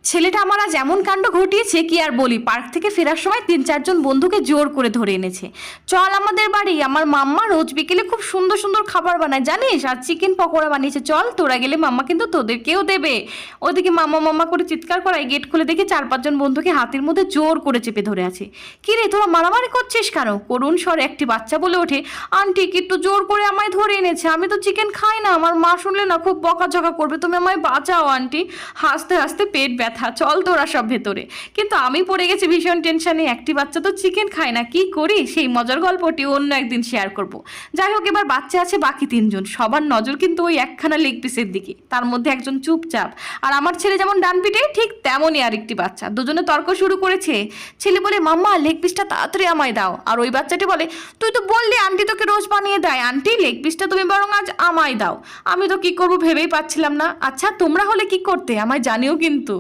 ছেলেটা আমার আজ এমন কাণ্ড ঘটিয়েছে কি আর বলি। পার্ক থেকে ফেরার সময় 3-4 জন বন্ধুকে জোর করে ধরে এনেছে। চল আমাদের বাড়ি, আমার মাম্মা রোজ বিকেলে খুব সুন্দর সুন্দর খাবার বানায় জানিস, আর চিকেন পকোড়া বানিয়েছে, চল তোরা গেলে মাম্মা কিন্তু তোদেরকেও দেবে। ওদিকে মাম্মা মাম্মা করে চিৎকার করায় গেট খুলে দেখে 4-5 জন বন্ধুকে হাতের মধ্যে জোর করে চেপে ধরে আছে। কি রে তোরা মারামারি করছিস কেন? করুণ স্বরে একটি বাচ্চা বলে ওঠে, আন্টি একটু জোর করে আমায় ধরে এনেছে, আমি তো চিকেন খাই না, আমার মা শুনলে না খুব বকাঝকা করবে, তুমি আমায় বাঁচাও আন্টি। হাসতে হাসতে পেট ব্যথা, চল তোরা সব ভেতরে। কিন্তু আমি পড়ে গেছি ভীষণ টেনশনে, একটি বাচ্চা তো চিকেন খায় না, কি করি? সেই মজার গল্পটি অন্য একদিন শেয়ার করব। যাই হোক, এবার বাচ্চা আছে বাকি 3 জন, সবার নজর কিন্তু ওই একখানা লেগ পিসের দিকে। তার মধ্যে একজন চুপচাপ, আর আমার ছেলে যেমন ডান পিঠে ঠিক তেমনই আরেকটি বাচ্চা। দুজনে তর্ক শুরু করেছে। ছেলে বলে, মাম্মা লেগ পিসটা তাড়াতাড়ি আমায় দাও। আর ওই বাচ্চাটি বলে, তুই তো বললি আন্টি তোকে রোজ বানিয়ে দেয়, আন্টি লেগ পিসটা তুমি বরং আজ আমায় দাও। আমি তো কি করবো ভেবেই পাচ্ছিলাম না। আচ্ছা তোমরা হলে কি করতে আমায় জানিও কিন্তু।